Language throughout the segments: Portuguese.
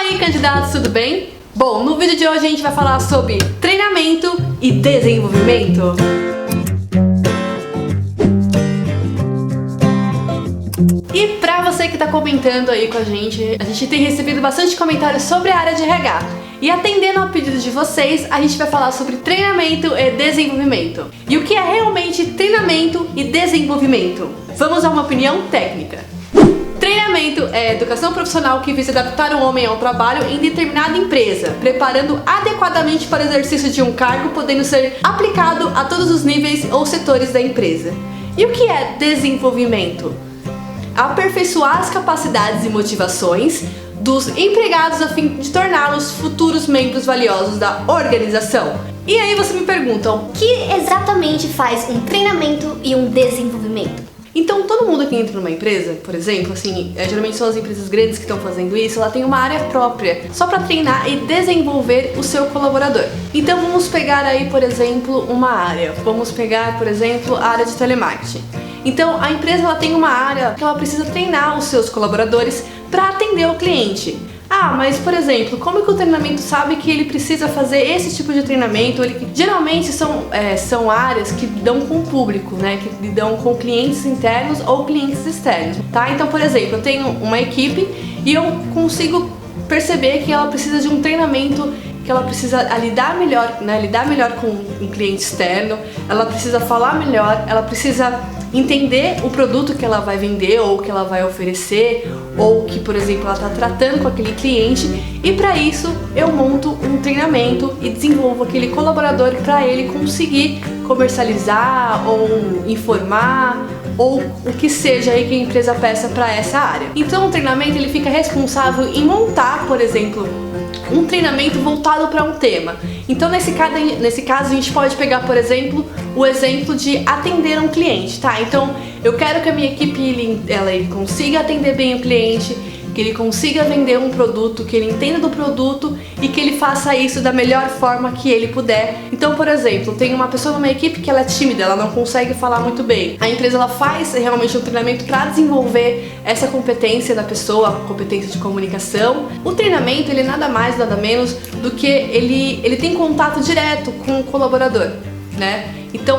aí, candidatos, tudo bem? Bom, no vídeo de hoje a gente vai falar sobre treinamento e desenvolvimento. E pra você que tá comentando aí com a gente tem recebido bastante comentários sobre a área de RH. E atendendo ao pedido de vocês, a gente vai falar sobre treinamento e desenvolvimento. E o que é realmente treinamento e desenvolvimento? Vamos a uma opinião técnica. Treinamento é educação profissional que visa adaptar o homem ao trabalho em determinada empresa, preparando adequadamente para o exercício de um cargo, podendo ser aplicado a todos os níveis ou setores da empresa. E o que é desenvolvimento? Aperfeiçoar as capacidades e motivações dos empregados a fim de torná-los futuros membros valiosos da organização. E aí você me pergunta, o que exatamente faz um treinamento e um desenvolvimento? Então, todo mundo que entra numa empresa, por exemplo, geralmente são as empresas grandes que estão fazendo isso, ela tem uma área própria, só para treinar e desenvolver o seu colaborador. Então, vamos pegar aí, por exemplo, uma área. Vamos pegar, por exemplo, a área de telemarketing. Então, a empresa ela tem uma área que ela precisa treinar os seus colaboradores para atender o cliente. Ah, mas por exemplo, como que o treinamento sabe que ele precisa fazer esse tipo de treinamento? Geralmente são áreas que lidam com o público, né? Que lidam com clientes internos ou clientes externos, tá? Então, por exemplo, eu tenho uma equipe e eu consigo perceber que ela precisa de um treinamento, que ela precisa lidar melhor com um cliente externo, ela precisa falar melhor, ela precisa entender o produto que ela vai vender ou que ela vai oferecer, ou que, por exemplo, ela está tratando com aquele cliente, e para isso eu monto um treinamento e desenvolvo aquele colaborador para ele conseguir comercializar ou informar ou o que seja aí que a empresa peça para essa área. Então o treinamento ele fica responsável em montar, por exemplo, um treinamento voltado para um tema. Então nesse caso a gente pode pegar, por exemplo, o exemplo de atender um cliente, tá? Então eu quero que a minha equipe ele consiga atender bem o cliente, que ele consiga vender um produto, que ele entenda do produto e que ele faça isso da melhor forma que ele puder. Então, por exemplo, tem uma pessoa numa equipe que ela é tímida, ela não consegue falar muito bem. A empresa ela faz realmente um treinamento para desenvolver essa competência da pessoa, a competência de comunicação. O treinamento, ele nada mais, nada menos do que ele tem contato direto com o colaborador, né? Então,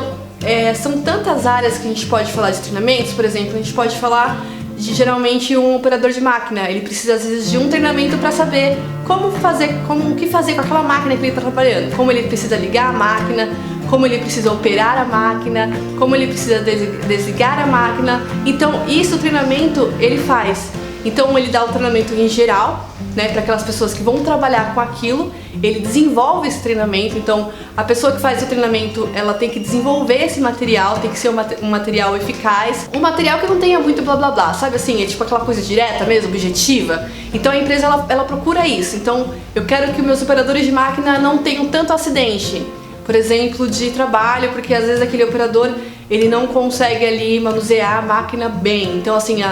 são tantas áreas que a gente pode falar de treinamentos. Por exemplo, a gente pode falar de geralmente um operador de máquina, ele precisa às vezes de um treinamento para saber o que fazer com aquela máquina que ele está trabalhando, como ele precisa ligar a máquina, como ele precisa operar a máquina, como ele precisa desligar a máquina. Então isso o treinamento ele faz. Então ele dá o treinamento em geral, né, para aquelas pessoas que vão trabalhar com aquilo, ele desenvolve esse treinamento. Então a pessoa que faz o treinamento, ela tem que desenvolver esse material, tem que ser um material eficaz, um material que não tenha muito blá blá blá, sabe assim, é tipo aquela coisa direta mesmo, objetiva. Então a empresa ela procura isso. Então eu quero que meus operadores de máquina não tenham tanto acidente, por exemplo, de trabalho, porque às vezes aquele operador ele não consegue ali manusear a máquina bem. Então assim,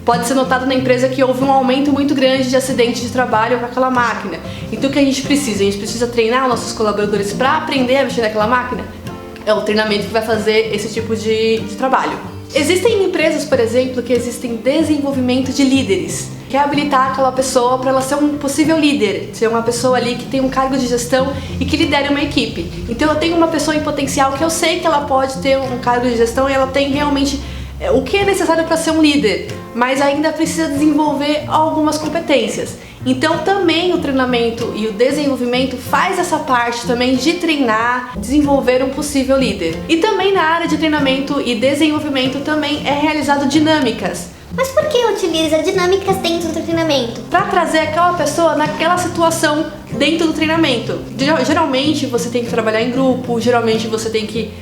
pode ser notado na empresa que houve um aumento muito grande de acidentes de trabalho com aquela máquina. Então o que a gente precisa? A gente precisa treinar os nossos colaboradores para aprender a mexer naquela máquina? É o treinamento que vai fazer esse tipo de trabalho. Existem empresas, por exemplo, que existem desenvolvimento de líderes, que é habilitar aquela pessoa para ela ser um possível líder, ser uma pessoa ali que tem um cargo de gestão e que lidere uma equipe. Então eu tenho uma pessoa em potencial que eu sei que ela pode ter um cargo de gestão e ela tem realmente o que é necessário para ser um líder, mas ainda precisa desenvolver algumas competências. Então também o treinamento e o desenvolvimento faz essa parte também de treinar, desenvolver um possível líder. E também na área de treinamento e desenvolvimento também é realizado dinâmicas. Mas por que utiliza dinâmicas dentro do treinamento? Para trazer aquela pessoa naquela situação dentro do treinamento. Geralmente você tem que trabalhar em grupo, geralmente você tem que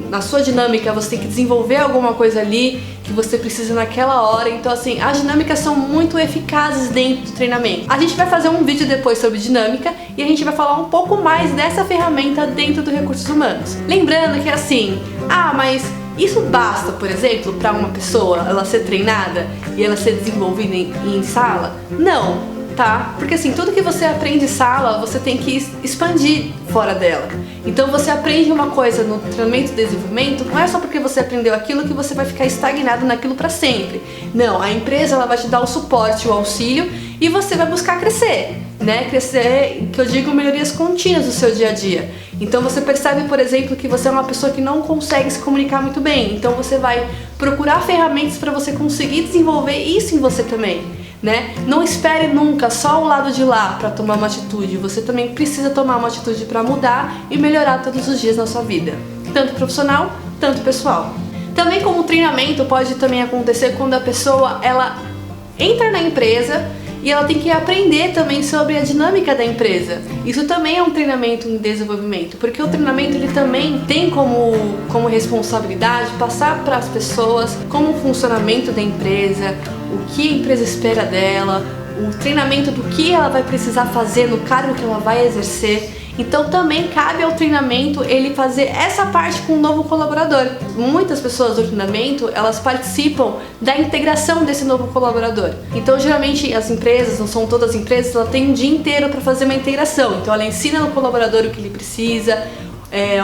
na sua dinâmica você tem que desenvolver alguma coisa ali que você precisa naquela hora. Então assim, as dinâmicas são muito eficazes dentro do treinamento. A gente vai fazer um vídeo depois sobre dinâmica e a gente vai falar um pouco mais dessa ferramenta dentro do recursos humanos. Lembrando que assim, mas isso basta, por exemplo, para uma pessoa ela ser treinada e ela ser desenvolvida em sala? Não, tá? Porque assim, tudo que você aprende em sala, você tem que expandir fora dela. Então você aprende uma coisa no treinamento e desenvolvimento, não é só porque você aprendeu aquilo que você vai ficar estagnado naquilo para sempre. Não, a empresa ela vai te dar o suporte, o auxílio e você vai buscar crescer, né? Crescer, que eu digo, melhorias contínuas do seu dia a dia. Então você percebe, por exemplo, que você é uma pessoa que não consegue se comunicar muito bem, então você vai procurar ferramentas para você conseguir desenvolver isso em você também, né? Não espere nunca só o lado de lá para tomar uma atitude, você também precisa tomar uma atitude para mudar e melhorar todos os dias na sua vida, tanto profissional, tanto pessoal. Também como treinamento pode também acontecer quando a pessoa ela entra na empresa e ela tem que aprender também sobre a dinâmica da empresa. Isso também é um treinamento em desenvolvimento, porque o treinamento ele também tem como responsabilidade passar para as pessoas como o funcionamento da empresa, o que a empresa espera dela, o treinamento do que ela vai precisar fazer no cargo que ela vai exercer. Então também cabe ao treinamento ele fazer essa parte com o novo colaborador. Muitas pessoas do treinamento, elas participam da integração desse novo colaborador. Então geralmente as empresas, não são todas as empresas, ela tem um dia inteiro para fazer uma integração. Então ela ensina no colaborador o que ele precisa,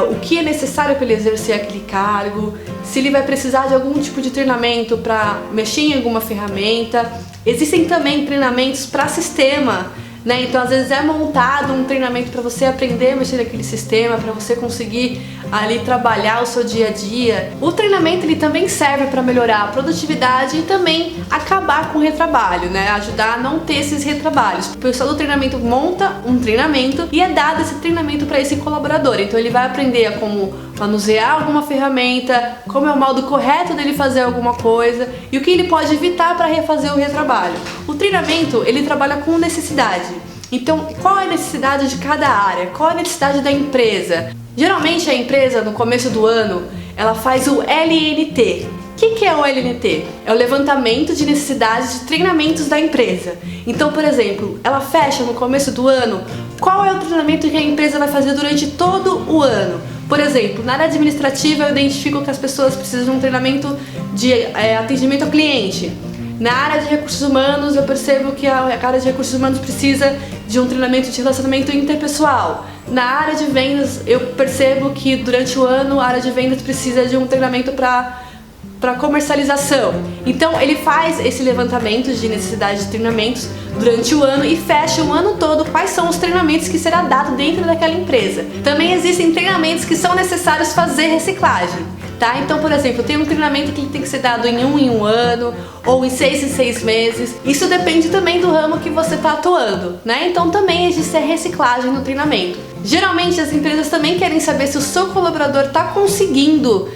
o que é necessário para ele exercer aquele cargo, se ele vai precisar de algum tipo de treinamento para mexer em alguma ferramenta. Existem também treinamentos para sistema, né? Então às vezes é montado um treinamento para você aprender a mexer naquele sistema, para você conseguir ali trabalhar o seu dia a dia. O treinamento ele também serve para melhorar a produtividade e também acabar com o retrabalho, né? Ajudar a não ter esses retrabalhos. O pessoal do treinamento monta um treinamento e é dado esse treinamento para esse colaborador. Então ele vai aprender a como manusear alguma ferramenta, como é o modo correto dele fazer alguma coisa e o que ele pode evitar para refazer o retrabalho. O treinamento ele trabalha com necessidade. Então, qual é a necessidade de cada área? Qual é a necessidade da empresa? Geralmente a empresa, no começo do ano, ela faz o LNT. O que é o LNT? É o levantamento de necessidades de treinamentos da empresa. Então, por exemplo, ela fecha no começo do ano qual é o treinamento que a empresa vai fazer durante todo o ano. Por exemplo, na área administrativa eu identifico que as pessoas precisam de um treinamento de atendimento ao cliente. Na área de recursos humanos, eu percebo que a área de recursos humanos precisa de um treinamento de relacionamento interpessoal. Na área de vendas, eu percebo que durante o ano a área de vendas precisa de um treinamento para comercialização. Então ele faz esse levantamento de necessidade de treinamentos durante o ano e fecha o ano todo quais são os treinamentos que será dado dentro daquela empresa. Também existem treinamentos que são necessários fazer reciclagem, tá? Então, por exemplo, tem um treinamento que tem que ser dado em um ano ou em 6 em 6 meses. Isso depende também do ramo que você está atuando, né? Então também existe a reciclagem no treinamento. Geralmente as empresas também querem saber se o seu colaborador está conseguindo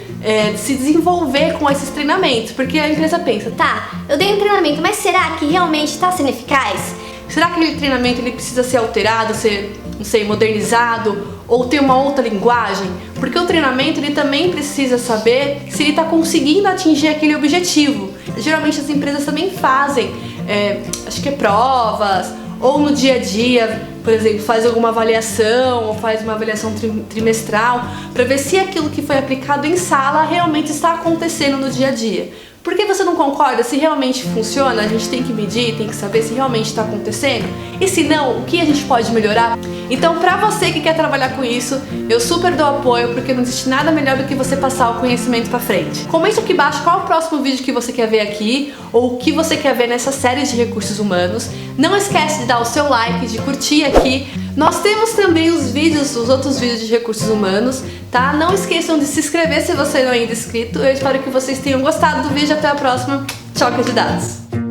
se desenvolver com esses treinamentos, porque a empresa pensa, Tá, eu dei um treinamento, mas será que realmente está sendo eficaz? será que aquele treinamento ele precisa ser alterado, ser, não sei, modernizado ou ter uma outra linguagem? Porque o treinamento ele também precisa saber se ele está conseguindo atingir aquele objetivo. Geralmente as empresas também fazem, acho que provas, ou no dia a dia, por exemplo, faz alguma avaliação ou faz uma avaliação trimestral para ver se aquilo que foi aplicado em sala realmente está acontecendo no dia a dia. Por que você não concorda? Se realmente funciona, a gente tem que medir, tem que saber se realmente está acontecendo. E se não, o que a gente pode melhorar? Então, para você que quer trabalhar com isso, eu super dou apoio, porque não existe nada melhor do que você passar o conhecimento para frente. Comente aqui embaixo qual é o próximo vídeo que você quer ver aqui, ou o que você quer ver nessa série de recursos humanos. Não esquece de dar o seu like, de curtir aqui. Nós temos também os outros vídeos de recursos humanos, tá? Não esqueçam de se inscrever se você não é ainda inscrito. Eu espero que vocês tenham gostado do vídeo. Até a próxima. Tchau, candidatos!